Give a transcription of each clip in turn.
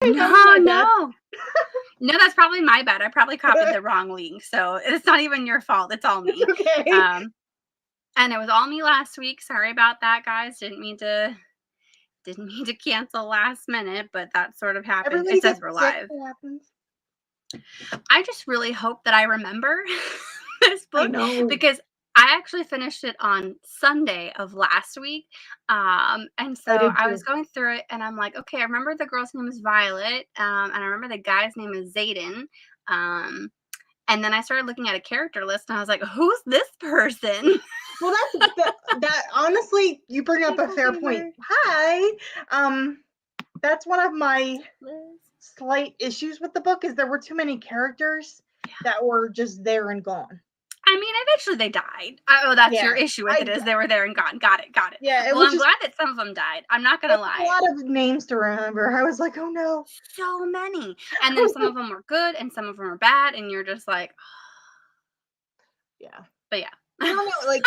No. No, that's probably my bad. I probably copied the wrong link, so it's not even your fault. It's all me. Okay. And it was all me last week. Sorry about that, guys. Didn't mean to cancel last minute, but that sort of happened. Everybody It says gets we're sick. live. What happens? I just really hope that I remember this book I know. because I actually finished it on Sunday of last week. And so I was going through it and I'm like, okay, I remember the girl's name is Violet. And I remember the guy's name is Zayden. And then I started looking at a character list and I was like, who's this person? Well, that honestly, you bring up a fair point. Hi. That's one of my slight issues with the book is there were too many characters that were just there and gone. I mean, eventually they died. Oh, that's your issue with it is they were there and gone. Got it. Yeah. Well, I'm glad that some of them died. I'm not going to lie. A lot of names to remember. I was like, oh no. So many. And then some of them were good and some of them were bad. And you're just like, oh. Yeah. But yeah. I don't know. Like,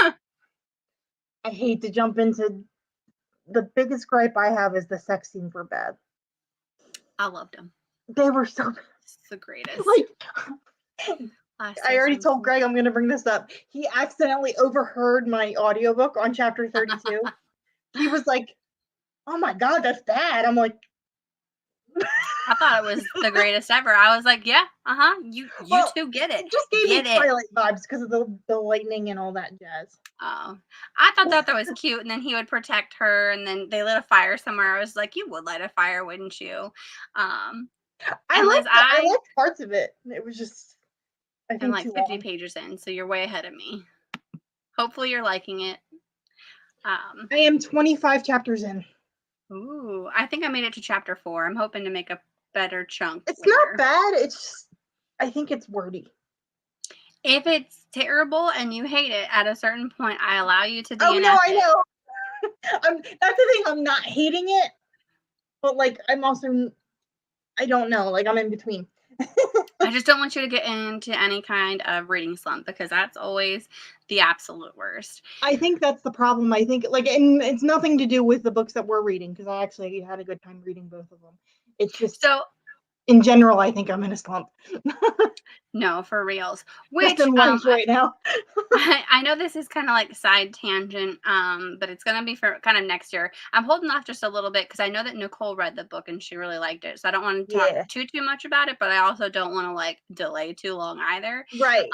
I hate to jump into the biggest gripe I have is the sex scenes were bad. I loved them. They were so bad. It's the greatest. Like, I already told Greg I'm going to bring this up. He accidentally overheard my audiobook on chapter 32. He was like, oh my God, that's bad. I'm like, I thought it was the greatest ever. I was like, yeah, you two get it. It just gave me Twilight vibes because of the lightning and all that jazz. Oh, I thought that was cute. And then he would protect her and then they lit a fire somewhere. I was like, you would light a fire, wouldn't you? I liked parts of it. It was just, I think, I'm like 50 pages in, so you're way ahead of me. Hopefully you're liking it. I am 25 chapters in. Ooh, I think I made it to chapter 4. I'm hoping to make a better chunk. It's not bad. It's just, I think it's wordy. If it's terrible and you hate it, at a certain point, I allow you to DNF Oh, no, I know. That's the thing. I'm not hating it, but, like, I'm also, I don't know. Like, I'm in between. I just don't want you to get into any kind of reading slump because that's always the absolute worst. I think that's the problem. I think, like, and it's nothing to do with the books that we're reading because I actually had a good time reading both of them. It's just, so in general, I think I'm in a slump. No, for reals. Which right now. I know this is kind of like side tangent, but it's gonna be for kind of next year. I'm holding off just a little bit because I know that Nicole read the book and she really liked it. So I don't want to talk too much about it, but I also don't want to like delay too long either. Right.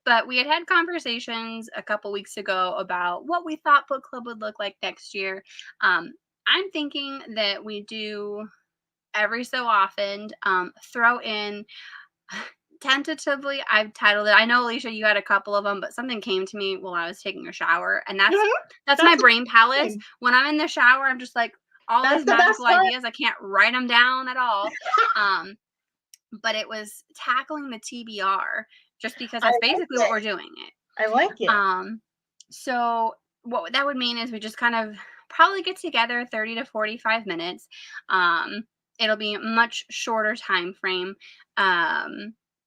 But we had conversations a couple weeks ago about what we thought book club would look like next year. I'm thinking that we do every so often throw in. Tentatively, I've titled it. I know, Alicia, you had a couple of them, but something came to me while I was taking a shower, and that's my brain palace. When I'm in the shower, I'm just like all these magical ideas. I can't write them down at all. But it was tackling the TBR, just because that's basically what we're doing. I like it. So what that would mean is we just kind of probably get together 30 to 45 minutes. It'll be a much shorter time frame.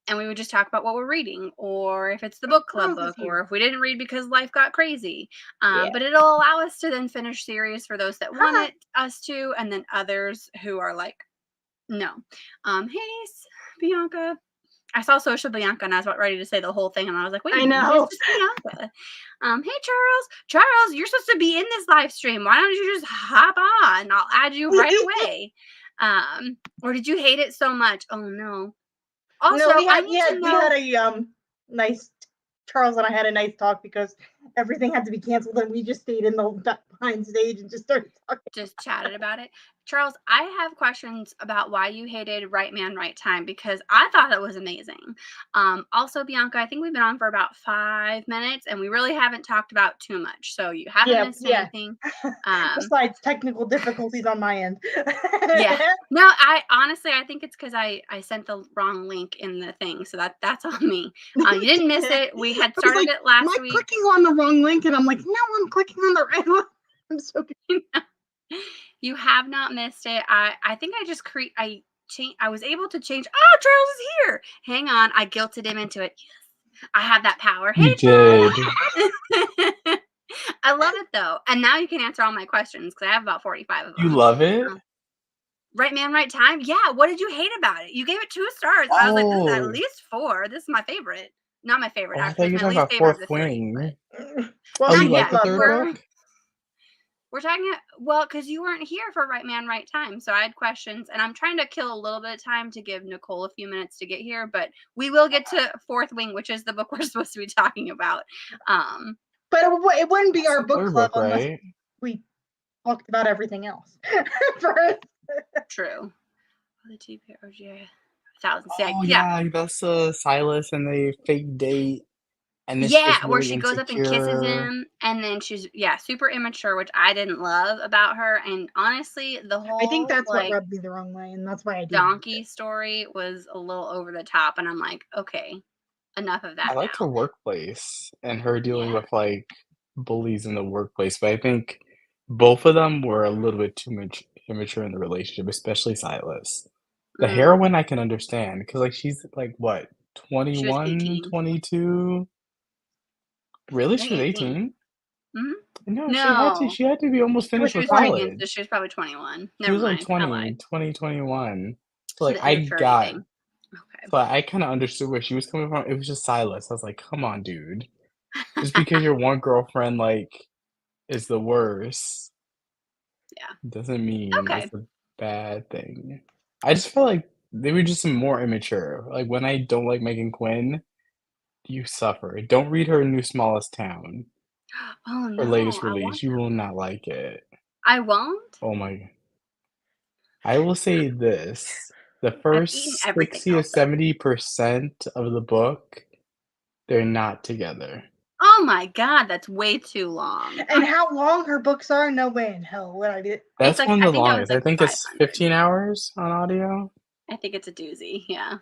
And we would just talk about what we're reading, or if it's the book club book, or if we didn't read because life got crazy. But it'll allow us to then finish series for those that want us to, and then others who are like, no. Hey, Bianca. I saw Social Bianca, and I was about ready to say the whole thing, and I was like, wait a minute, it's just Bianca. Hey, Charles, you're supposed to be in this live stream. Why don't you just hop on? I'll add you right away. Or did you hate it so much? Oh, no. Also, no, we had a nice, Charles and I had a nice talk because everything had to be canceled and we just stayed in the behind stage and just started talking. Just chatted about it. Charles, I have questions about why you hated Right Man, Right Time because I thought it was amazing. Also, Bianca, I think we've been on for about 5 minutes and we really haven't talked about too much. So you haven't missed anything. Besides technical difficulties on my end. No, I honestly, I think it's because I sent the wrong link in the thing. So that's on me. You didn't miss it. We had started it last week. I'm clicking on the wrong link and I'm like, no, I'm clicking on the right one. I'm so confused. You have not missed it. I think I just I was able to change. Oh, Charles is here. Hang on. I guilted him into it. Yes. I have that power. Hey, Charles. I love it though. And now you can answer all my questions because I have about 45 of them. You love it? Right Man, Right Time. Yeah. What did you hate about it? You gave it 2 stars. I was like, this is at least 4. This is my favorite. Not my favorite, I thought actually. you It's were my talking least about favorite of Fourth the 3. Wing. Well, Oh, Not you like yet. the third book? We're talking, well, because you weren't here for Right Man, Right Time. So I had questions, and I'm trying to kill a little bit of time to give Nicole a few minutes to get here. But we will get to Fourth Wing, which is the book we're supposed to be talking about. But it wouldn't be our book Third club book, unless right? we talked about everything else first. True. The TPRG 1000. Oh Yeah. yeah, that's Silas and they fake date, and this Yeah, is where really she goes up and kisses insecure. him, and then she's super immature, which I didn't love about her. And honestly, the I think whole that's what rubbed me the wrong way, and that's why I didn't. donkey story was a little over the top, and I'm like, okay, enough of that I liked her now. workplace and her dealing Yeah. with like bullies in the workplace, but I think both of them were a little bit too much immature in the relationship, especially Silas. The Mm, heroine I can understand because like she's like what, she was 21, 18. 22? Really? I She think was 18. 18? Hmm. No, No. she had to be almost She was finished She with was pregnant, 20. so college. she was probably 21. She Never was like mind. I 20, lied. 21. So So like the immaturity thing. Okay. I kind of understood where she was coming from. It was just Silas. I was like, come on, dude. Just because your one girlfriend like is the worst Yeah. doesn't mean Okay. it's a bad thing. I just felt like they were just more immature. Like when I don't like Meghan Quinn, you suffer. Don't read her new Smallest Town. Oh Her no, latest I release. want You that will one. not like it. I won't. Oh my. I will say this. The I've eaten first everything 60 or else though. 70% of the book, they're not together. Oh my god, that's way too long. And how long her books are? No way in hell would I do. It's That's like, one I of the think it was longest. I like think it's 500. 15 hours on audio. I think it's a doozy. Yeah.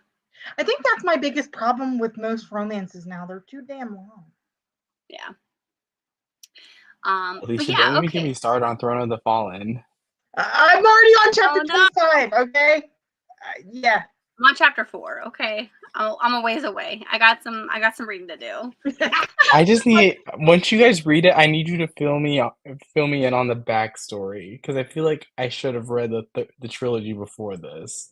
I think that's my biggest problem with most romances now. They're too damn long. Yeah. But Alicia, yeah, don't even get okay. me started on Throne of the Fallen. I'm already on chapter Oh no. 25, okay? Yeah. I'm on chapter 4. Okay. I'm a ways away. I got some reading to do. I just need once you guys read it, I need you to fill me in on the backstory because I feel like I should have read the trilogy before this,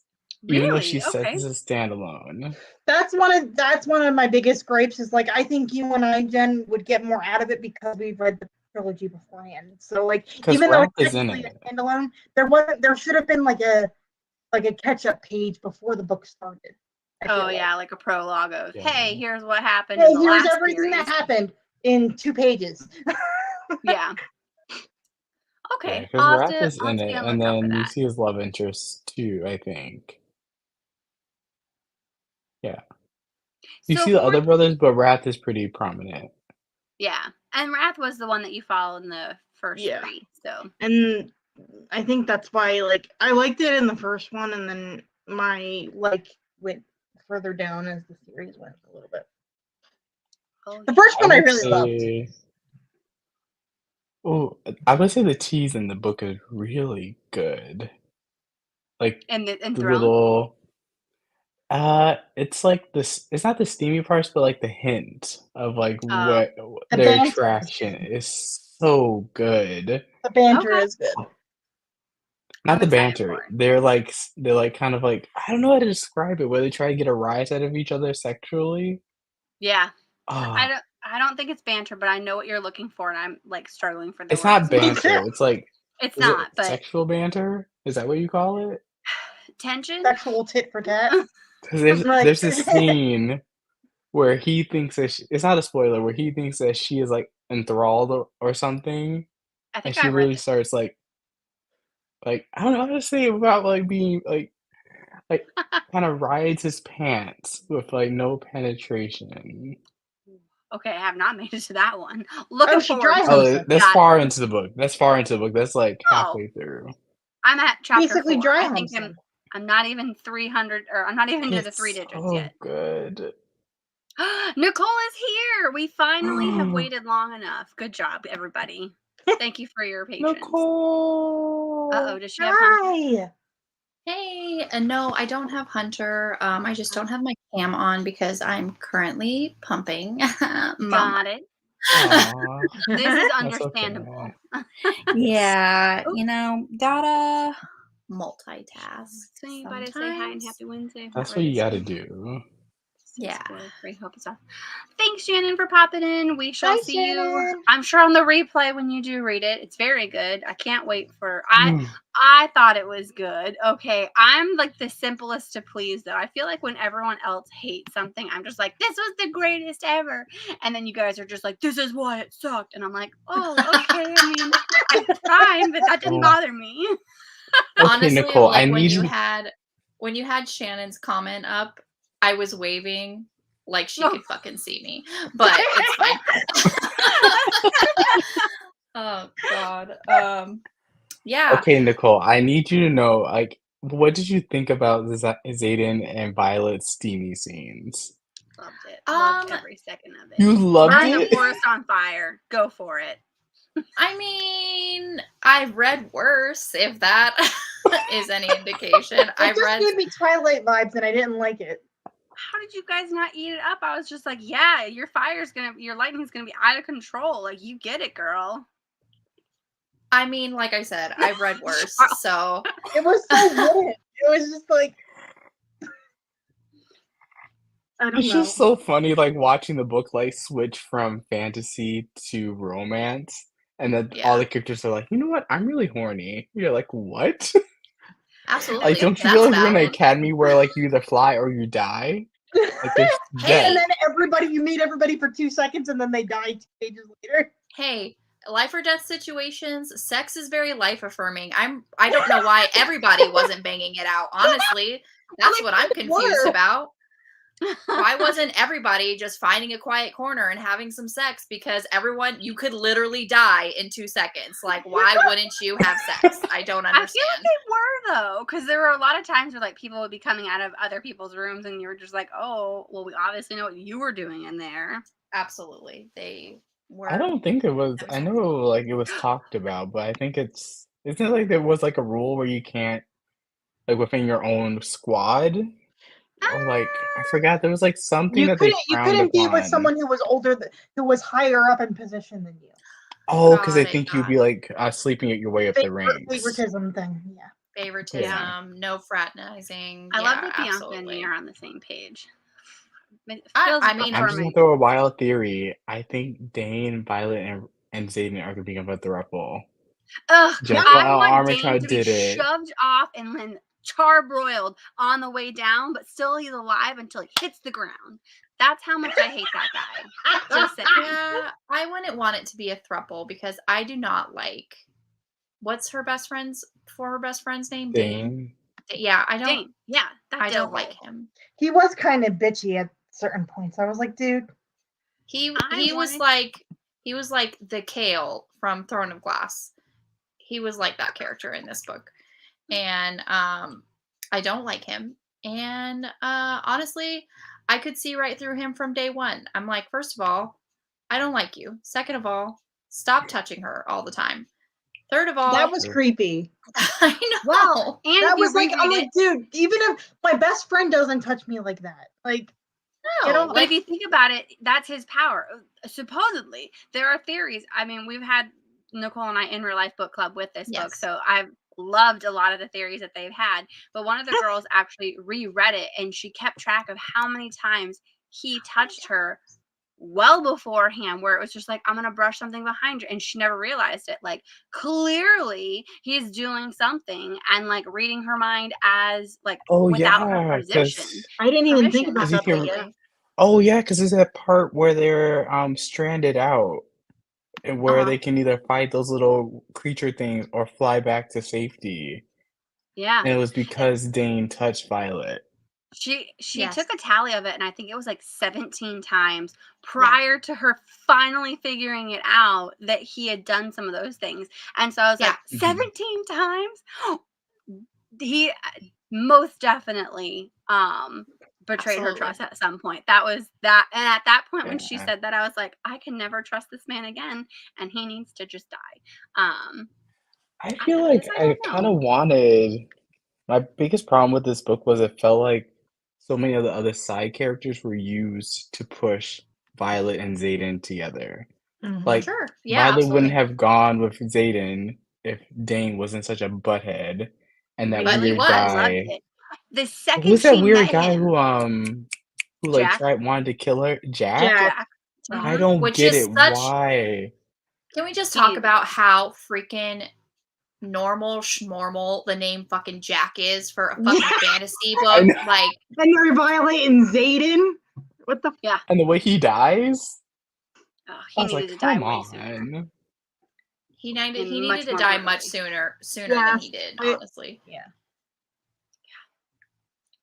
even though she Really? says Okay. this is standalone. That's one of my biggest gripes is like I think you and I, Jen, would get more out of it because we've read the trilogy beforehand. So like Because even though Wrath it's is in technically it. a standalone, there should have been like a catch-up page before the book started. Oh yeah, like a prologue of, Yeah. hey, here's what happened Hey, in the here's last everything series. that happened in 2 pages. Yeah. Yeah, Okay. because Wrath is I'll have in to be it, on the and lookout for then you that. see his love interest too, I think. Yeah. You So see the other fourth, brothers, but Wrath is pretty prominent. yeah. And Wrath was the one that you followed in the first Yeah. 3. So And I think that's why like I liked it in the first one and then my like went further down as the series went a little bit. The first I one I would really loved. say, oh, I would say the tease in the book is really good. Like in the Throne? little, it's like this. It's not the steamy parts, but like the hint of like what The their banter is attraction good. is so good. The banter Okay. is good. Not I'm the excited banter. for it. They're like kind of like I don't know how to describe it. Where they try to get a rise out of each other sexually. Yeah. Oh, I don't think it's banter, but I know what you're looking for, and I'm like struggling for the it's words not to come banter. out. It's like, It's is it not, but sexual banter? Is that what you call it? tension. Sexual tit for tat. Because Like, there's this scene where he thinks that it's not a spoiler, where he thinks that she is like enthralled or something, I and think she I read really this. starts like I don't know how to say it without like being like kind of rides his pants with like no penetration. Okay, I have not made it to that one. oh, Looking she forward drives to him it. Oh, something. that's Got it. far into the book. That's far into the book. That's like Oh, halfway through. I'm at chapter Basically 4. dry I think humps him. I'm not even 300, or I'm not even to the 3 It's digits so yet. good. Nicole is here. We finally have waited long enough. Good job, everybody. Thank you for your patience. Nicole. Does she have Hunter? Hi. Hey, no, I don't have Hunter. I just don't have my cam on because I'm currently pumping mama. Got it. Aw, This is that's understandable. okay. Yeah, Ooh. gotta multitask. So anybody say hi and happy Wednesday. That's what you gotta do. Yeah. Free hope stuff. Thanks, Shannon, for popping in. We shall Bye, see you. Shannon. I'm sure on the replay when you do read it. It's very good. I can't wait for. I thought it was good. Okay, I'm like the simplest to please though. I feel like when everyone else hates something, I'm just like, this was the greatest ever, and then you guys are just like, this is why it sucked, and I'm like, oh, okay. I mean, I'm fine, but that didn't bother me. Okay, Honestly, Nicole, like I when need you you. had Shannon's comment up, I was waving like she could fucking see me, but it's fine. Oh God. Yeah. Okay, Nicole, I need you to know, like, what did you think about Zayden and Violet's steamy scenes? Loved it. Loved every second of it. You loved Burn it? the forest on fire. Go for it. I mean, I've read worse, if that is any indication. It just gave me Twilight vibes, and I didn't like it. How did you guys not eat it up? I was just like, yeah, your lightning's gonna be out of control. Like, you get it, girl. I mean, like I said, I've read worse, so it was so good. It was just like, I don't know. It's just so funny, like watching the book like switch from fantasy to romance, and then all the characters are like, you know what? I'm really horny. You're like, what? Absolutely. Like, don't you realize you're in an academy where like you either fly or you die? Like, there's and then you meet everybody for 2 seconds, and then they die 2 pages later. Hey, life or death situations, sex is very life affirming. I don't know why everybody wasn't banging it out. Honestly, that's what I'm confused about. Why wasn't everybody just finding a quiet corner and having some sex? Because you could literally die in 2 seconds. Like, why wouldn't you have sex? I don't understand. I feel like they were though, because there were a lot of times where like people would be coming out of other people's rooms, and you were just like, oh, well, we obviously know what you were doing in there. Absolutely, they were. I don't think it was. I know like it was talked about, but I think isn't it like there was like a rule where you can't like within your own squad. Or like I forgot there was like something that they couldn't be with someone who was older, who was higher up in position than you. Oh, because they think you'd be like sleeping your way up the ranks. Favoritism thing, yeah. Favoritism, no fraternizing. I love that Bianca and me are on the same page. I mean, I'm just gonna throw a wild theory. I think Dane, Violet, and Zayden are gonna become a throuple. Ugh, I want Dane to be shoved off and then charbroiled on the way down, but still he's alive until he hits the ground. That's how much I hate that guy. Just saying. Yeah, I wouldn't want it to be a throuple because I do not like. What's her best friend's name? Dane. Yeah, I don't. Dane. Yeah, I don't like him. He was kind of bitchy at certain points. I was like, dude. He was like the Kale from Throne of Glass. He was like that character in this book. And I don't like him. And honestly, I could see right through him from day one. I'm like, first of all, I don't like you. Second of all, stop touching her all the time. Third of all, that was creepy. I know. Well, and that was like, I'm like, dude, even if my best friend doesn't touch me like that, like, no. But if you think about it, that's his power. Supposedly, there are theories. I mean, we've had Nicole and I in real life book club with this book, so I've loved a lot of the theories that they've had. But one of the girls actually reread it, and she kept track of how many times he touched her well beforehand, where it was just like, I'm gonna brush something behind you, and she never realized it. Like, clearly he's doing something and like reading her mind as like without her permission. I didn't even think about that. Oh yeah, because there's that part where they're stranded out, and where they can either fight those little creature things or fly back to safety. Yeah, and it was because Dane touched Violet. She took a tally of it, and I think it was like 17 times prior to her finally figuring it out that he had done some of those things. And so I was like, 17 times? He most definitely betrayed her trust at some point. That was that. And at that point, when she said that, I was like, I can never trust this man again, and he needs to just die. I feel like I kind of wanted... My biggest problem with this book was it felt like so many of the other side characters were used to push Violet and Zayden together. Like, Violet wouldn't have gone with Zayden if Dane wasn't such a butthead. and that Really? weird I loved guy. it. The second Who's that she weird met guy him, who like Jack. wanted to kill her? Jack? Jack. I don't Which get is it. such. Why? Can we just talk about how freaking normal schmormal the name fucking Jack is for a fucking fantasy book? Like, and you're violating Xaden. What the? Yeah. And the way he dies? Oh, I he was needed like, to die come way sooner. on. he needed much to more die brutally. much sooner Yeah, than he did, honestly. Yeah.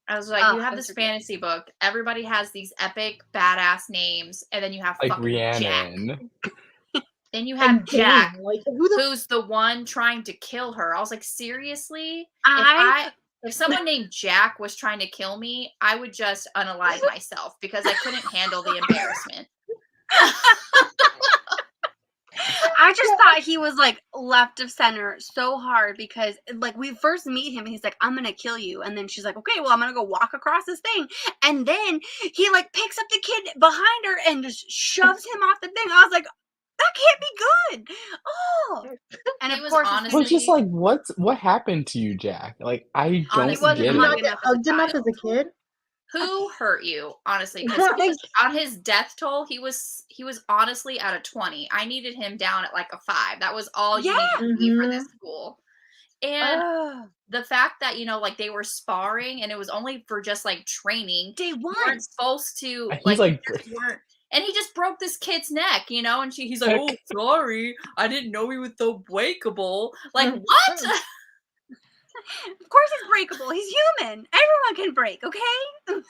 I was like, you have this fantasy book. Everybody has these epic, badass names, and then you have Like fucking Rhiannon. Jack. Then you have And Jack, Dane, like, who the who's the one trying to kill her. I was like, seriously? If someone named Jack was trying to kill me, I would just unalive myself because I couldn't handle the embarrassment. I just thought he was like left of center so hard because like we first meet him and he's like, I'm gonna kill you, and then she's like, okay, well I'm gonna go walk across this thing, and then he like picks up the kid behind her and just shoves him off the thing. I was like, that can't be good. Oh, and of course, It was just like, what happened to you, Jack? Like, I don't Honestly, get not it. get hugged enough as a kid? Who hurt you, honestly? Because on his death toll, he was honestly at a 20. I needed him down at like a 5. That was all you needed to be for this school. And the fact that, you know, like they were sparring and it was only for just like training. Day one. You weren't supposed to He's like and he just broke this kid's neck, you know, and he's like, oh, sorry, I didn't know he was so breakable. Like, what? Of course he's breakable. He's human. Everyone can break, okay?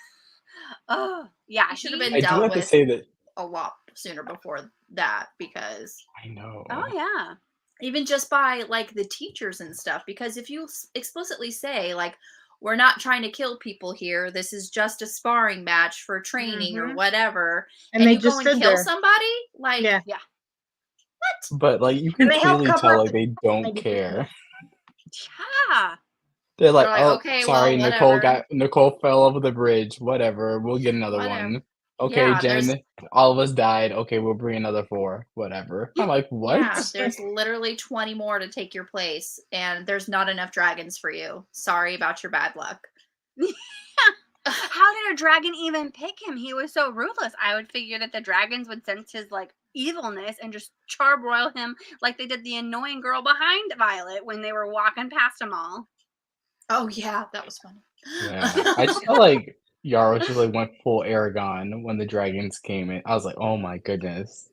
Oh, yeah. He should have been I do dealt have to with say that a lot sooner before that because I know. Oh yeah. Even just by like the teachers and stuff, because if you explicitly say like, we're not trying to kill people here, this is just a sparring match for training or whatever, and they you just go and stood kill there. somebody, like, Yeah. What? But like you can they help clearly cover tell up like they don't maybe care. Yeah. They're like, oh, okay, sorry, well, Nicole fell over the bridge. Whatever, we'll get another one. Okay, Yeah, Jen, all of us died. Okay, we'll bring another 4. Whatever. I'm like, what? Yeah, there's literally 20 more to take your place, and there's not enough dragons for you. Sorry about your bad luck. How did a dragon even pick him? He was so ruthless. I would figure that the dragons would sense his like evilness and just charbroil him like they did the annoying girl behind Violet when they were walking past them all. Oh yeah, that was funny. Yeah, I just felt like Yarros just like went full Aragon when the dragons came in. I was like, oh my goodness.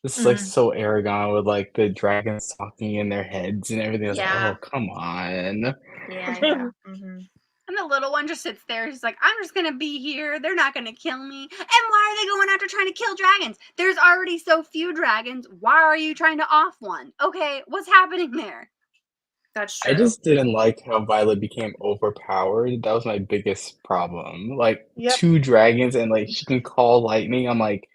This is like so Aragon with like the dragons talking in their heads and everything. I was like, oh, come on. Yeah. And the little one just sits there. He's like, I'm just going to be here. They're not going to kill me. And why are they going after trying to kill dragons? There's already so few dragons. Why are you trying to off one? Okay, what's happening there? That's true. I just didn't like how Violet became overpowered. That was my biggest problem. Like 2 dragons and like she can call lightning. I'm like,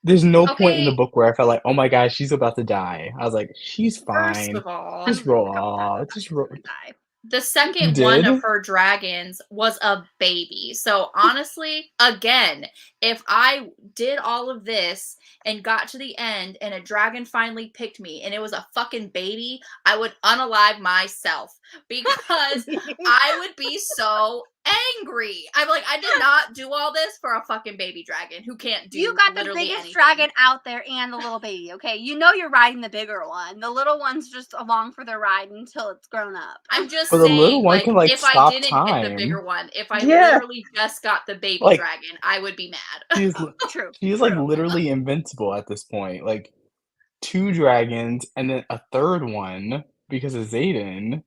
there's no point in the book where I felt like, oh my gosh, she's about to die. I was like, she's fine. First of all, just roll off. Just roll. The second one of her dragons was a baby. So honestly, again, if I did all of this and got to the end and a dragon finally picked me and it was a fucking baby, I would unalive myself because I would be so angry. I'm like, I did not do all this for a fucking baby dragon who can't do. You got the biggest dragon out there and the little baby. Okay, you know you're riding the bigger one. The little one's just along for the ride until it's grown up. I'm just saying, the little one can like if stop I didn't time. get the bigger one, if I literally just got the baby dragon, I would be mad. True. She's like literally invincible at this point. Like 2 dragons and then a 3rd one because of Xaden,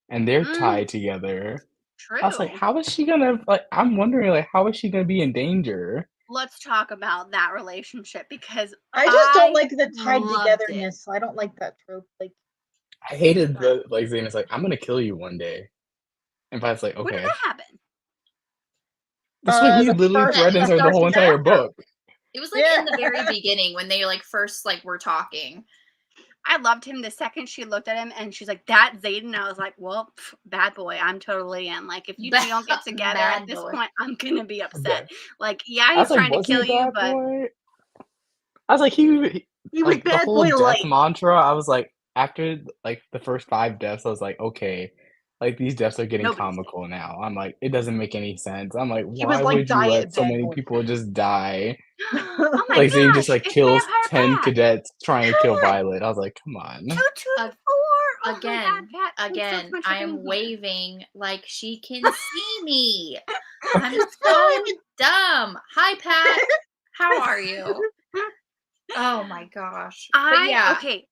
and they're tied together. True. I was like, how is she gonna like? I'm wondering like, how is she gonna be in danger? Let's talk about that relationship because I just don't like the tied togetherness. So I don't like that trope. Like, I hated the like Xaden's like, I'm gonna kill you one day, and Violet's like, okay. When did that happen? That's what he literally threatens her the whole entire book. It was like in the very beginning when they like first like were talking. I loved him the second she looked at him and she's like, that Xaden. I was like, well, bad boy, I'm totally in. Like, if you two don't get together at this point, I'm going to be upset. Okay. Like, yeah, he's trying to kill you, but. Boy? I was like, he was like, bad the whole boy death light. mantra, I was like, after like the first 5 deaths, I was like, okay, like these deaths are getting Nobody's comical now. I'm like, it doesn't make any sense. I'm like, He was why like would you let diet so bad many boy. people just die? Oh my Like Zane just gosh, like it's kills Vampire 10 Pat. cadets trying to kill Violet. I was like, come on. 2, 2, 4. Oh Again, my God, Pat. Thanks so again, much for I am being here. waving like she can see me. I'm so dumb. Hi, Pat. How are you? Oh my gosh. But yeah, Okay.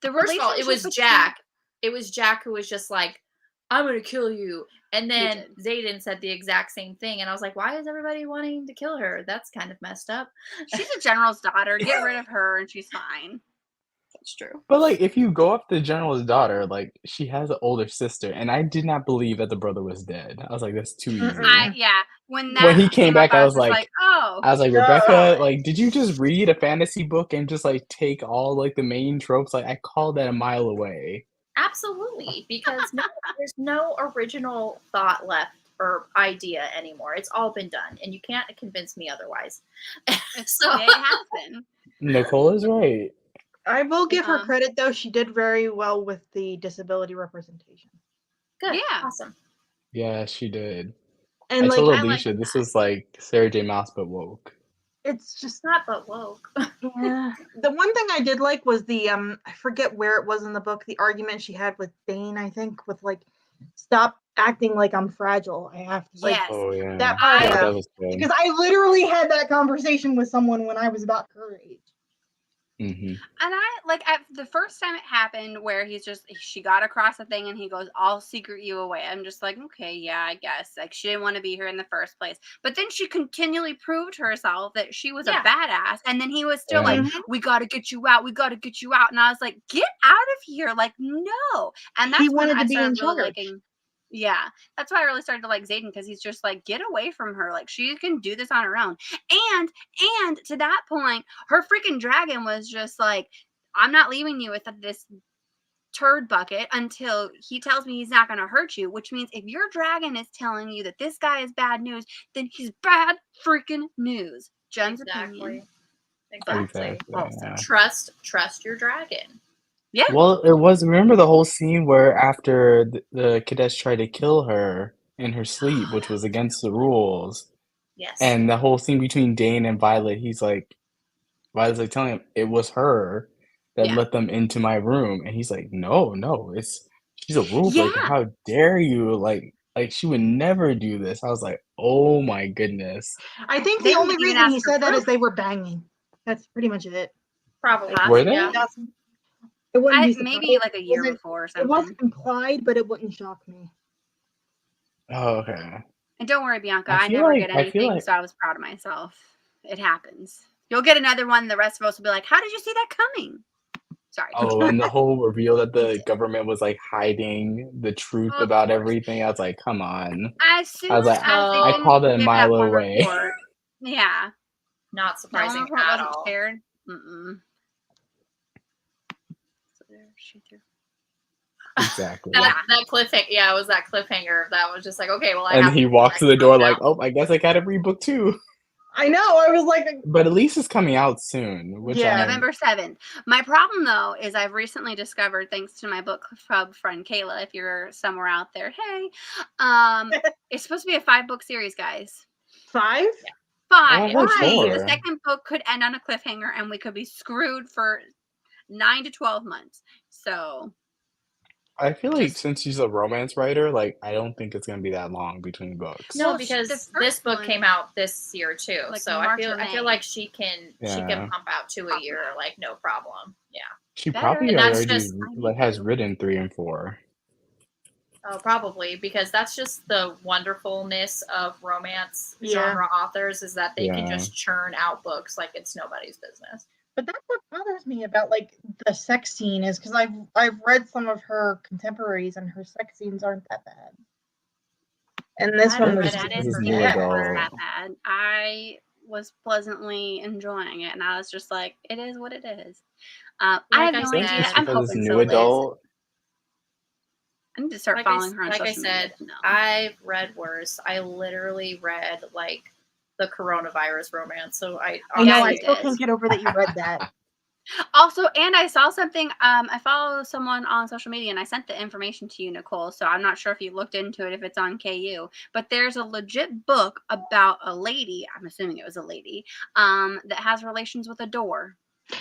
The first of all, it relationship was between- Jack. It was Jack who was just like, I'm gonna kill you. And then did. Zayden said the exact same thing. And I was like, why is everybody wanting to kill her? That's kind of messed up. She's a general's daughter. Get rid of her and she's fine. That's true. But like, if you go up the general's daughter, like she has an older sister, and I did not believe that the brother was dead. I was like, that's too easy. When He came up, back, I I was like, oh. I was like, Yeah. Rebecca, like, did you just read a fantasy book and just like take all like the main tropes? Like, I called that a mile away. Absolutely, because there's no original thought left or idea anymore. It's all been done, and you can't convince me otherwise. So It has been. Nicole is right. I will give her credit though; she did very well with the disability representation. Good, Yeah. awesome. Yeah, she did. And I like, told I Alicia like this that. was like Sarah J. Maas but woke. it's just Not but woke. yeah. The one thing I did like was the I forget where it was in the book, the argument she had with Dane, I think, with like, stop acting like I'm fragile. I have to like Yes. Oh yeah, that part. I thought Yeah. that was good. Because I literally had that conversation with someone when I was about her age. Mm-hmm. And I like at the first time it happened where she got across the thing and he goes, I'll secret you away. I'm just like, okay, yeah, I guess. Like she didn't want to be here in the first place. But then she continually proved herself that she was a badass. And then he was still like, we gotta get you out, we gotta get you out. And I was like, get out of here. Like, no. And that's He when wanted I to be started in really charge. liking. Yeah, that's why I really started to like Zayden, because he's just like, get away from her. Like she can do this on her own. And to that point, her freaking dragon was just like, I'm not leaving you with this turd bucket until he tells me he's not going to hurt you, which means if your dragon is telling you that this guy is bad news, then he's bad freaking news. Jen's opinion. Exactly. Yeah. Trust your dragon. Yeah. Well, it was. Remember the whole scene where after the cadets tried to kill her in her sleep, which was against the rules. Yes. And the whole scene between Dane and Violet's like telling him it was her that let them into my room, and he's like, no, she's a rule breaker. How dare you? Like she would never do this. I was like, oh my goodness. I think the only reason he said that is they were banging. That's pretty much it. Probably. Were they? Yeah. It wouldn't be maybe like a year before or something. It wasn't implied, but it wouldn't shock me. Oh, okay. And don't worry, Bianca, I I feel never like- get I feel anything, like- so I was proud of myself. It happens. You'll get another one, the rest of us will be like, how did you see that coming? Sorry. Oh, and the whole reveal that the government was like hiding the truth Of about course. everything. I was like, come on. As soon I was like, as they I didn't called it a give mile that one away. report, yeah. Not surprising That one report at wasn't all. shared. Mm-mm. So there she threw. Exactly. That cliffhanger, it was that cliffhanger that was just like, okay, well, I And have he to walks to the door now. like, oh, I guess I gotta read book 2. I know. I was like, But at least it's coming out soon. Which November 7th. My problem, though, is I've recently discovered, thanks to my book club friend Kayla, if you're somewhere out there, hey, it's supposed to be a 5-book series, guys. 5? Yeah. 5. Oh, Which means the 4. second book could end on a cliffhanger, and we could be screwed for 9 to 12 months. So I feel like since she's a romance writer, like I don't think it's gonna be that long between books. No, Well, because the this first book one- came out this year too. Like So March I or feel May. like she can Yeah. pump out 2 a year, like no problem. Yeah. She Better. probably And that's already just- has written 3 and 4. Oh, probably, because that's just the wonderfulness of romance Yeah. genre authors is that they can Yeah. just churn out books like it's nobody's business. But that's what bothers me about like the sex scene is because I've read some of her contemporaries and her sex scenes aren't that bad. And this I one haven't was read just This is any new that adult. was that bad. I was pleasantly enjoying it, and I was just like, it is what it is. I have Like I no said, idea. just I'm because it's hoping new so, Liz. adult. I need to start Like following her on I social said, media. No. I've read worse. I literally read like the coronavirus romance. So I know Yeah, I you still did. can't get over that you read that. Also, and I saw something. I follow someone on social media, and I sent the information to you, Nicole. So I'm not sure if you looked into it, if it's on KU. But there's a legit book about a lady. I'm assuming it was a lady. That has relations with a door.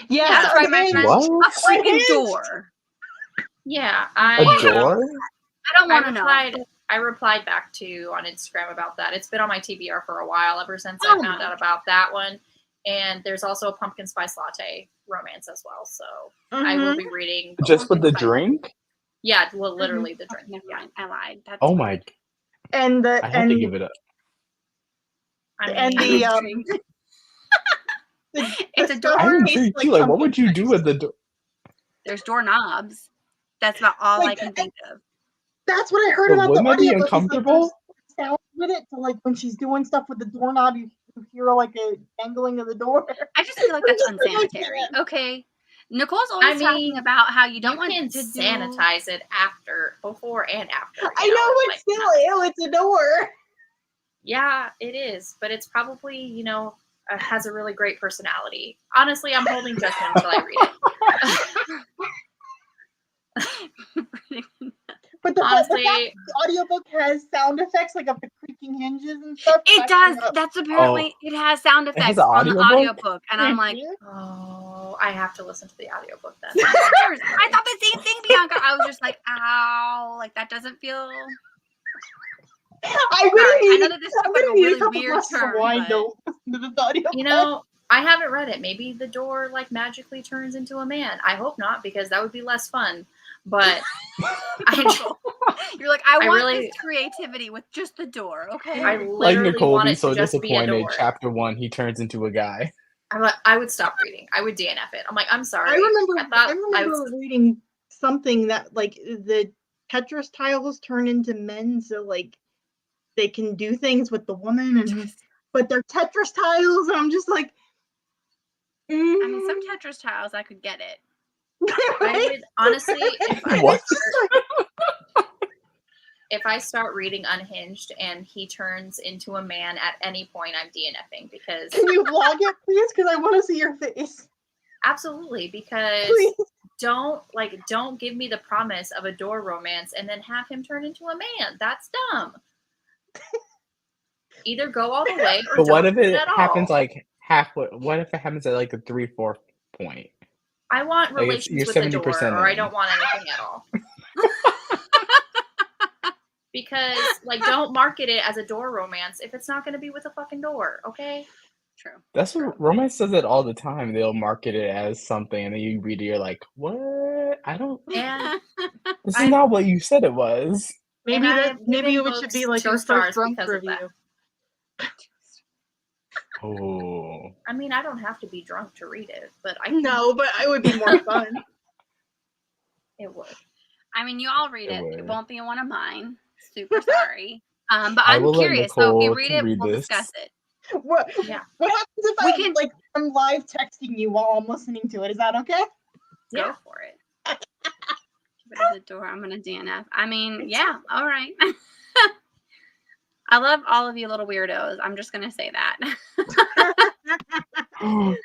Yes, That's right, my friend. What? A freaking door. Yeah, A door? I don't want to know. I replied back to you on Instagram about that. It's been on my TBR for a while, ever since Oh I found out about that one. And there's also a pumpkin spice latte romance as well. So I will be reading. Just with the drink? Yeah, well, literally the drink. Never mind. I lied. That's Oh my. And I have to give it up. It's a door. I'm intrigued too. Like, what would you do with the door? There's doorknobs. That's about all I can think of. That's what I heard about the Wouldn't that be audio. uncomfortable? Sound with it, so like when she's doing stuff with the doorknob, you hear like a dangling of the door. I just feel like that's unsanitary. Okay, Nicole's always talking about how you don't want to sanitize it before and after. I know, but still, ew, it's a door. Yeah, it is, but it's probably has a really great personality. Honestly, I'm holding judgment until I read it. But the audiobook has sound effects like of the creaking hinges and stuff. It does. That's apparently it has sound effects on the audiobook. And I'm like, oh, I have to listen to the audiobook then. I thought the same thing, Bianca. I was just like, ow, like that doesn't feel. I know that this took like a really weird turn. I haven't read it. Maybe the door like magically turns into a man. I hope not, because that would be less fun. But you're like, I want this creativity with just the door, okay? I literally Nicole want be it so to just be a disappointed. door. Chapter 1, he turns into a guy. I would stop reading. I would DNF it. I'm like, I'm sorry. I remember reading something that like the Tetris tiles turn into men, so like they can do things with the woman, but they're Tetris tiles, and I'm just like, I mean, some Tetris tiles I could get it. I would honestly, if I start reading Unhinged and he turns into a man at any point, I'm DNFing because. Can you vlog it, please? Because I want to see your face. Absolutely, because don't give me the promise of a door romance and then have him turn into a man. That's dumb. Either go all the way, or but what don't if it happens all. like halfway? What if it happens at like a 3/4 point? I want relations with the door, or I don't want anything at all. Because, like, don't market it as a door romance if it's not going to be with a fucking door, okay? True. That's what romance does it all the time. They'll market it as something, and then you read it, you're like, what? I don't. And this is not what you said it was. Maybe it should be like our first drunk review. Oh. I mean, I don't have to be drunk to read it, but I No, but it would be more fun. It would. I mean, you all read it. It won't be one of mine. Super sorry. But I'm curious. So if you read it, we'll discuss it. What happens if I'm live texting you while I'm listening to it? Is that okay? Go for it. Give it the door. I'm gonna DNF. I mean, yeah. All right. I love all of you little weirdos. I'm just gonna say that.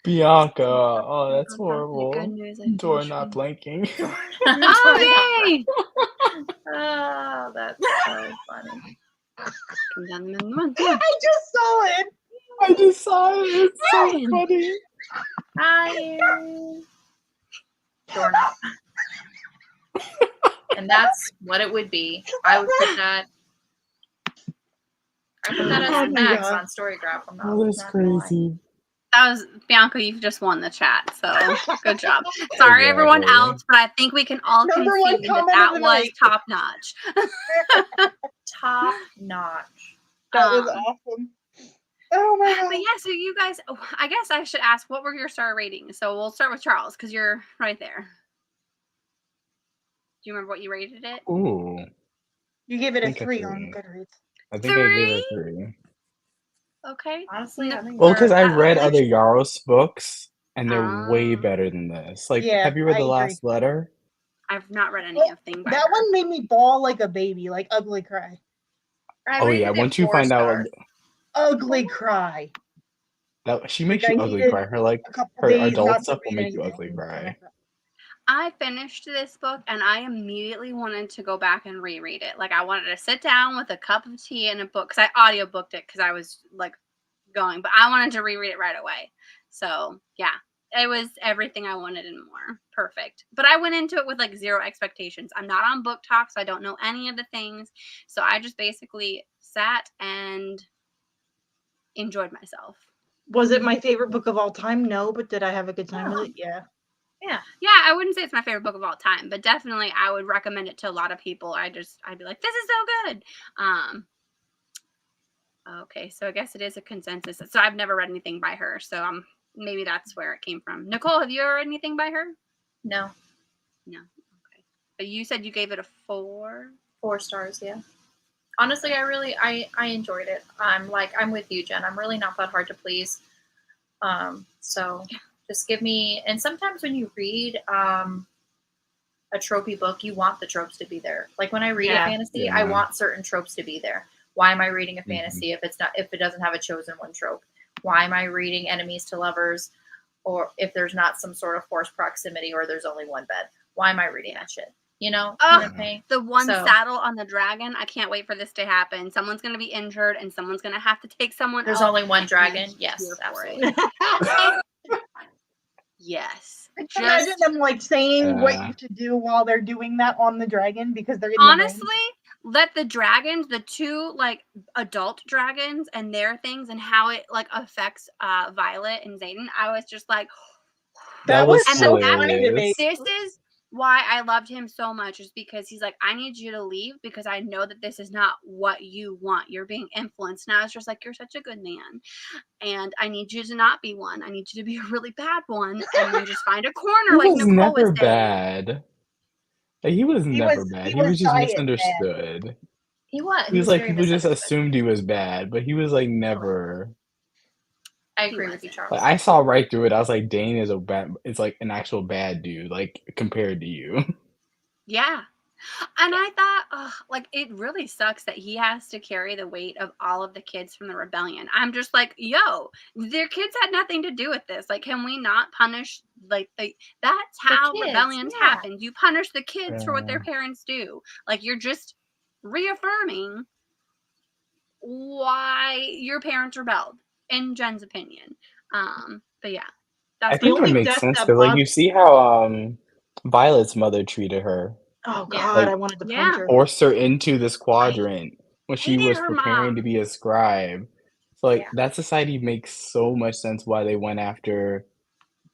Bianca. Oh, that's horrible. Good news. Door not blinking. Oh, yay! Oh, that's so funny. I just saw it. It's so funny. Hi. Doorknob. And that's what it would be. I would put that. I put that as max on Storygraph. Oh, that's crazy. That was Bianca. You've just won the chat, so good job. Sorry, everyone else, but I think we can all concede that was top notch. Top notch. That was awesome. Oh my god! But yeah, so you guys, I guess I should ask, what were your star ratings? So we'll start with Charles because you're right there. Do you remember what you rated it? Ooh. You gave it a 3 on Goodreads. I think I gave it a 3. Okay. Honestly, well, because I read other Yarros books, and they're way better than this. Like, have you read The Last Letter? I've not read any of things. That one made me bawl like a baby, like ugly cry. Oh yeah, once you find out, ugly cry. She makes Like, you I ugly needed cry. Her a couple her days adult not to stuff will read make you ugly anything. cry. I finished this book and I immediately wanted to go back and reread it. Like I wanted to sit down with a cup of tea and a book because I audiobooked it because I was like going, but I wanted to reread it right away. So yeah, it was everything I wanted and more. Perfect. But I went into it with like zero expectations. I'm not on book talk, so I don't know any of the things. So I just basically sat and enjoyed myself. Was it my favorite book of all time? No, but did I have a good time with it? Yeah. Yeah, I wouldn't say it's my favorite book of all time, but definitely I would recommend it to a lot of people. I'd be like, this is so good. Okay, so I guess it is a consensus. So I've never read anything by her, so maybe that's where it came from. Nicole, have you ever read anything by her? No. Okay, but you said you gave it a 4. 4 stars, yeah. Honestly, I enjoyed it. I'm with you, Jen. I'm really not that hard to please. So just give me, and sometimes when you read a tropey book, you want the tropes to be there. Like when I read a fantasy, I want certain tropes to be there. Why am I reading a fantasy if it doesn't have a chosen one trope? Why am I reading enemies to lovers, or if there's not some sort of forced proximity or there's only one bed? Why am I reading that shit? You know what I'm saying? The one saddle on the dragon. I can't wait for this to happen. Someone's going to be injured and someone's going to have to take someone There's else. only one dragon. Yes, absolutely. Yes. Imagine them like saying what you should do while they're doing that on the dragon because they're in honestly let the dragons, the 2 like adult dragons and their things and how it like affects Violet and Xaden. I was just like that was so funny to me. This is why I loved him so much, is because he's like, I need you to leave because I know that this is not what you want. You're being influenced. And I was just like, you're such a good man. And I need you to not be one. I need you to be a really bad one. And then just find a corner like Nicole was bad. He was never bad. He was just misunderstood. Bad. He was. He was like, people just assumed he was bad, but he was like never. I agree with you, Charles. Like, I saw right through it. I was like, Dane is like an actual bad dude, like compared to you. Yeah. And I thought, like, it really sucks that he has to carry the weight of all of the kids from the rebellion. I'm just like, yo, their kids had nothing to do with this. Like, can we not punish, like, that's how rebellions happen. You punish the kids for what their parents do. Like, you're just reaffirming why your parents rebelled, in Jen's opinion. But yeah. I think it makes sense because, like, you see how Violet's mother treated her. Oh God, I wanted to punch her. Forced her into this quadrant when she was preparing to be a scribe. So, like, that society makes so much sense why they went after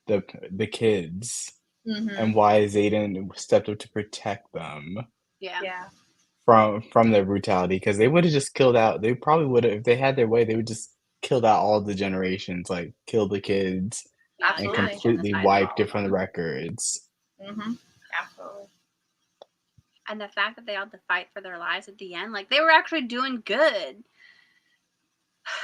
the kids and why Xaden stepped up to protect them. Yeah. From their brutality, because they would have just killed out. They probably would have, if they had their way, they would just killed out all the generations, like kill the kids and completely wiped it from the records. Absolutely. And the fact that they had to fight for their lives at the end, like they were actually doing good.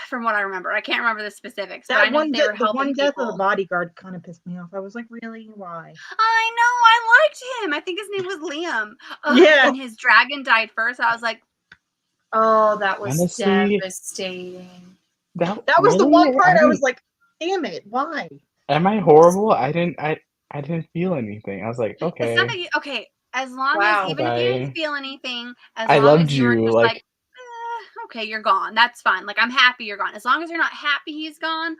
From what I remember, I can't remember the specifics. That but I know one, they were the one death people. of the bodyguard kind of pissed me off. I was like, really? Why? I know. I liked him. I think his name was Liam. And his dragon died first. I was like, oh, that was devastating. That was the one part I was like, damn it, why? Am I horrible? I didn't feel anything. I was like, okay. It's not okay. As long as even if you didn't feel anything, I loved you. Just like okay, you're gone. That's fine. Like, I'm happy you're gone. As long as you're not happy he's gone,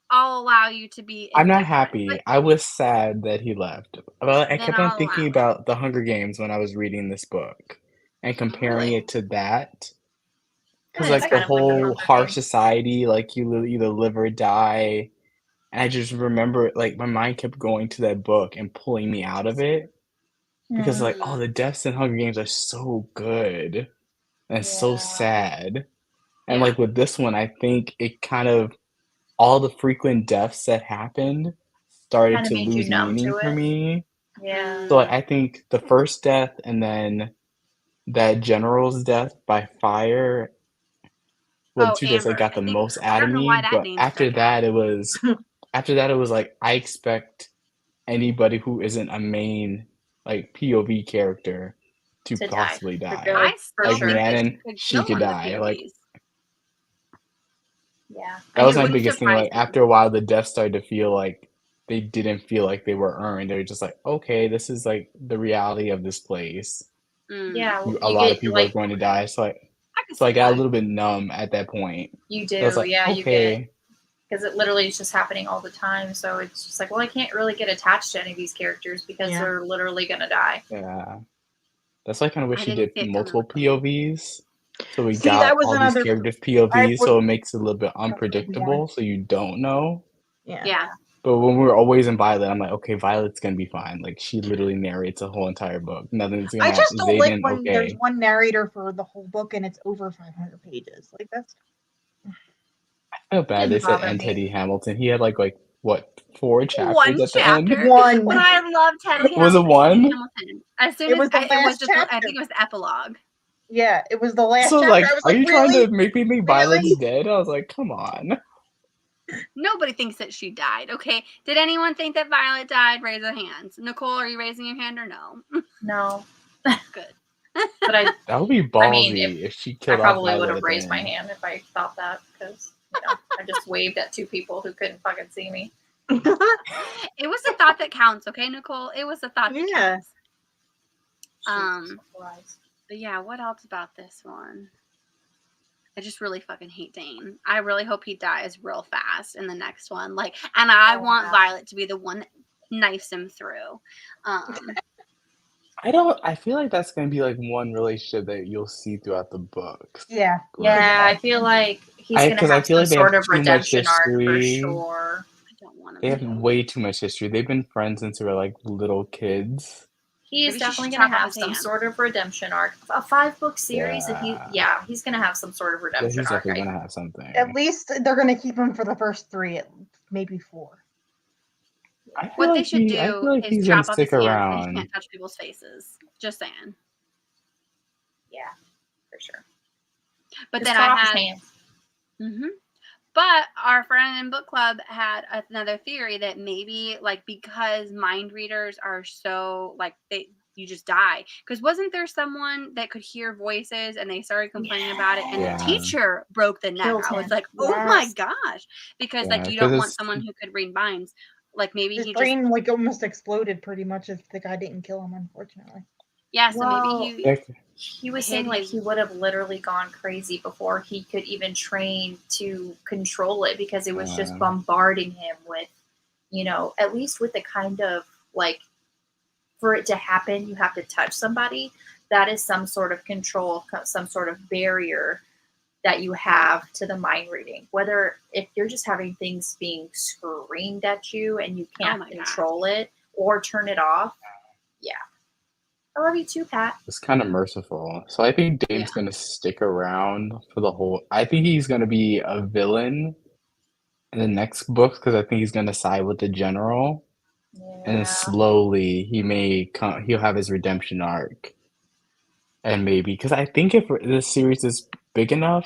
I'll allow you to be. I'm not happy. But I was sad that he left. But I kept on thinking about the Hunger Games when I was reading this book and comparing it to that. Because, like, the whole harsh society, like, you either live or die. And I just remember, like, my mind kept going to that book and pulling me out of it. Because, like, the deaths in Hunger Games are so good. And so sad. And like with this one, I think it kind of, all the frequent deaths that happened started to lose meaning for me. Yeah. So I think the first death and then that general's death by fire were the 2 deaths that got the most out of me. But after that it was like, I expect anybody who isn't a main like POV character to possibly die. I still like Rhiannon, she could die. Like Yeah. That was my wouldn't biggest thing. surprise Like me. after a while, the deaths started to feel like they didn't feel like they were earned. They were just like, okay, this is like the reality of this place. Yeah, A you lot of get people are like going to die. So I can I see got a that. little bit numb at that point. you So I was do, like, yeah, you get okay, because it literally is just happening all the time. So it's just like, well, I can't really get attached to any of these characters because Yeah. they're literally gonna die. yeah. That's why I kind of wish I she didn't did see it multiple coming. POVs. So we See, got that was all these another. characters' I POVs, so would it makes it a little bit more. unpredictable, so you don't know. Yeah. Yeah. But when we were always in Violet, I'm like, okay, Violet's gonna be fine. Like she literally narrates a whole entire book. Nothing's I gonna just happen. don't like Zayden, when there's okay. one narrator for the whole book and it's over 500 pages. Like that's. I feel bad. They Didn't said bother and me. Teddy Hamilton. He had like what 4 chapters One at the end? chapter. One. But I love Teddy Was it Hamilton. one? Hamilton. As soon It as was the it was last just, I chapter. think it was the epilogue. Yeah, it was the last So chapter. like, I was are like, you trying really? to make me think Violet's dead? I was like, come on. Nobody thinks that she died. Okay. Did anyone think that Violet died? Raise their hands. Nicole, are you raising your hand or no? No, Good. but That would be ballsy I mean, if she I killed off probably Violet would have at the raised my end. hand if I thought that because I just waved at 2 people who couldn't fucking see me. It was the thought that counts, okay, Nicole? It was the thought that Yeah. counts. Jesus Christ. But yeah, what else about this one? I just really fucking hate Dane. I really hope he dies real fast in the next one. Like, and I Oh, want no. Violet to be the one that knifes him through. I feel like that's gonna be like one relationship that you'll see throughout the books. Yeah. Yeah, I feel like he's gonna Because I have feel some like they have sort of too much redemption arc for history. sure. I don't want him They have to. way too much history. They've been friends since they were like little kids. He is Maybe she definitely should gonna chop off have his some hand. sort of redemption arc. A 5-book series, and he's gonna have some sort of Yeah, redemption he's arc. definitely gonna have something. At least they're gonna keep him for the first 3, maybe 4. I feel What like they should I do feel like is he's gonna chop off his stick hands and he around. can't touch people's faces. Just saying. Yeah, for sure. But Just then cut I off his had. hands. But our friend in book club had another theory that maybe like because mind readers are so like you just die. Because wasn't there someone that could hear voices and they started complaining about it and Yeah. the teacher broke the neck? Killed I was him. like, oh my Yes. gosh. Because Yeah, like you 'cause don't want it's someone who could read minds. Like maybe His he just brain like almost exploded pretty much if the guy didn't kill him, unfortunately. yeah, so Well, maybe he was hid saying like his- he would have literally gone crazy before he could even train to control it because it was just bombarding him with, at least with the kind of like, for it to happen, you have to touch somebody. That is some sort of control, some sort of barrier that you have to the mind reading. Whether if you're just having things being screamed at you and you can't control it or turn it off. Yeah. I love you too, Pat. It's kind of merciful. So I think Dave's gonna stick around for the whole. I think he's gonna be a villain in the next book because I think he's gonna side with the general, and then slowly he'll have his redemption arc, and maybe because I think if this series is big enough,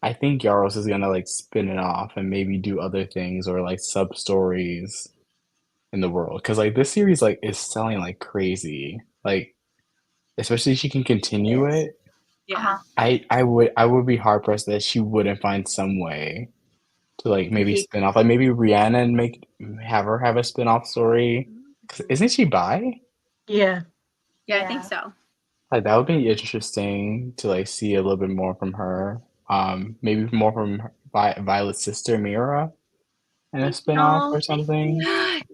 I think Yarros is gonna like spin it off and maybe do other things or like sub stories in the world because like this series like is selling like crazy. Like especially if she can continue it. Yeah. I would be hard pressed that she wouldn't find some way to like maybe spin off, like maybe Rihanna and have her have a spin off story. 'Cause isn't she bi? Yeah. Yeah, I think so. Like that would be interesting to like see a little bit more from her. Maybe more from Violet's sister Mira in a spin off or something.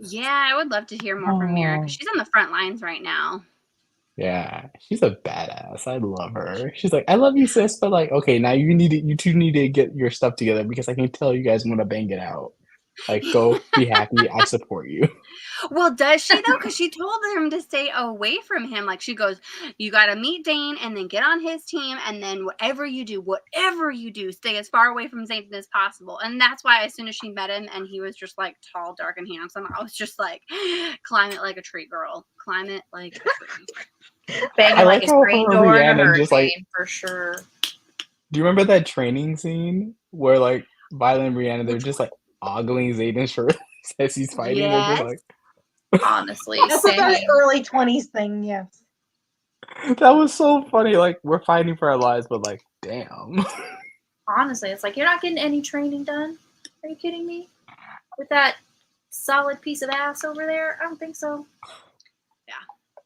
Yeah, I would love to hear more from Mira because she's on the front lines right now. Yeah, she's a badass. I love her. She's like, I love you, sis, but like, okay, now you two need to get your stuff together because I can tell you guys want to bang it out. Like, go be happy. I support you. Well, does she though? Because she told him to stay away from him. Like she goes, you got to meet Dane and then get on his team, and then whatever you do, stay as far away from Zayden as possible. And that's why as soon as she met him and he was just like tall, dark, and handsome, I was just like, climb it like a tree, girl. Climb it like a tree. Banging like his green door in a hurricane, just like, for sure. Do you remember that training scene where like Violet and Rihanna, they're just like ogling Zayden's shirt as he's fighting? Yes. They're just like, honestly, that's a very early 20s thing. Yes, that was so funny. Like we're fighting for our lives, but like, damn. Honestly, it's like, you're not getting any training done. Are you kidding me? With that solid piece of ass over there? I don't think so. Yeah,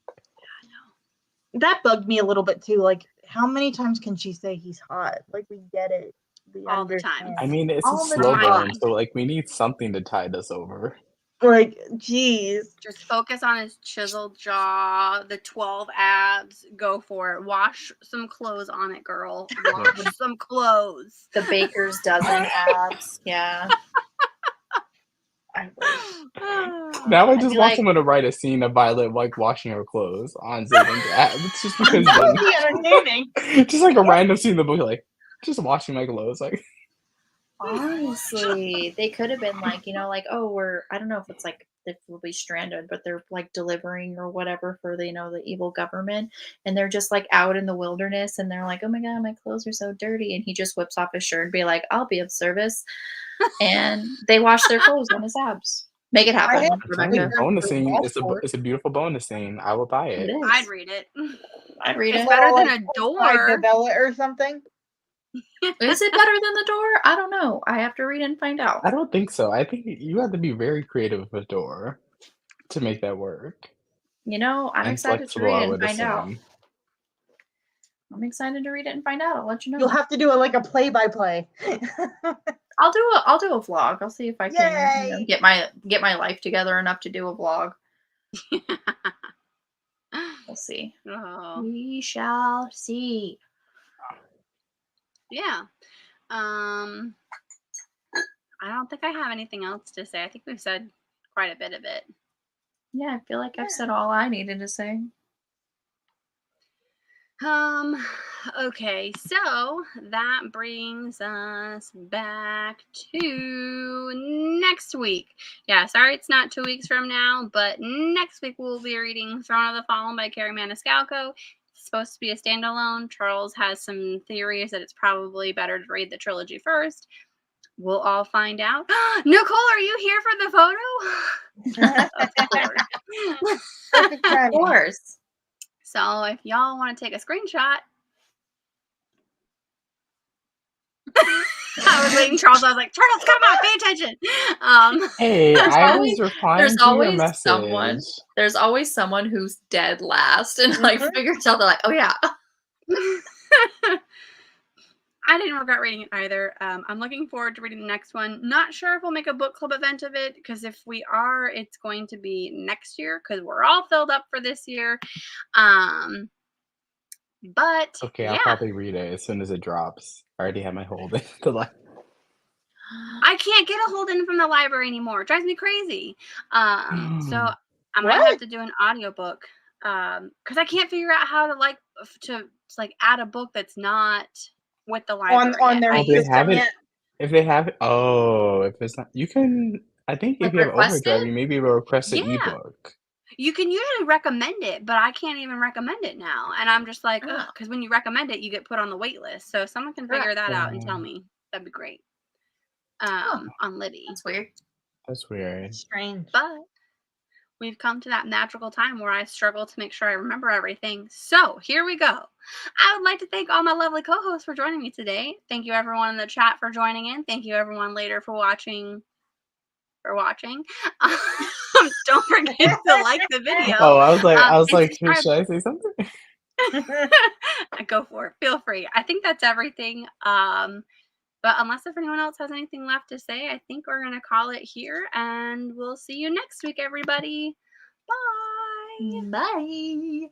I know. That bugged me a little bit too. Like, how many times can she say he's hot? Like, we get it. We All the time. understand. I mean, it's All a the slow time. burn, so like we need something to tide us over. Like, geez. Just focus on his chiseled jaw, the 12 abs. Go for it. Wash some clothes on it, girl. Wash some clothes. The baker's dozen abs. Yeah. Now I just feel want like- someone to write a scene of Violet like washing her clothes on Zayden's abs, just because That would then, be entertaining. just like a random scene in the book, like just washing my clothes, like. Honestly, they could have been like, like, oh, I don't know if it's like if we'll be stranded, but they're like delivering or whatever for the, the evil government. And they're just like out in the wilderness and they're like, oh my God, my clothes are so dirty. And he just whips off his shirt and be like, I'll be of service. And they wash their clothes on his abs. Make it happen, Rebecca. Bonusing, it's a beautiful bonus scene. I will buy it. It is. I'd read it. I'd read It's it. better than Like, a door. novella or something. Is it better than the door? I don't know. I have to read and find out. I don't think so. I think you have to be very creative with a door to make that work. I'm And excited to flexible, read I it and would find out. assume. I'm excited to read it and find out. I'll let you know. You'll have to do a play-by-play. I'll do a vlog. I'll see if I can Yay! get my life together enough to do a vlog. We'll see. Oh. We shall see. Yeah. I don't think I have anything else to say. I think we've said quite a bit of it. Yeah, I feel like I've said all I needed to say. Okay, so that brings us back to next week. Yeah, sorry it's not 2 weeks from now, but next week we'll be reading Throne of the Fallen by Kerri Maniscalco. It's supposed to be a standalone. Charles has some theories that it's probably better to read the trilogy first. We'll all find out. Nicole, are you here for the photo? Of course. So if y'all want to take a screenshot. I was waiting, Charles. I was like, Charles, come on, pay attention. Hey, I was replying to your message. There's always someone who's dead last and like figures out, they're like, oh yeah. I didn't regret reading it either. I'm looking forward to reading the next one. Not sure if we'll make a book club event of it, because if we are, it's going to be next year, because we're all filled up for this year. But okay, yeah. I'll probably read it as soon as it drops. I already have my hold in the library. I can't get a hold in from the library anymore. It drives me crazy. So I might have to do an audiobook. Because I can't figure out how to add a book that's not with the library on their system yet. If they have it, if it's not, you can. I think if you have Overdrive, you may be able to request an ebook. You can usually recommend it, but I can't even recommend it now. And I'm just like, because when you recommend it, you get put on the wait list. So if someone can figure that out and tell me, that'd be great. On Libby. That's weird. That's weird. Strange. But we've come to that magical time where I struggle to make sure I remember everything. So here we go. I would like to thank all my lovely co-hosts for joining me today. Thank you everyone in the chat for joining in. Thank you everyone later for watching. Don't forget to like the video. Oh, I was like, should I say something? Go for it. Feel free. I think that's everything. But unless if anyone else has anything left to say, I think we're gonna call it here, and we'll see you next week, everybody. Bye. Bye.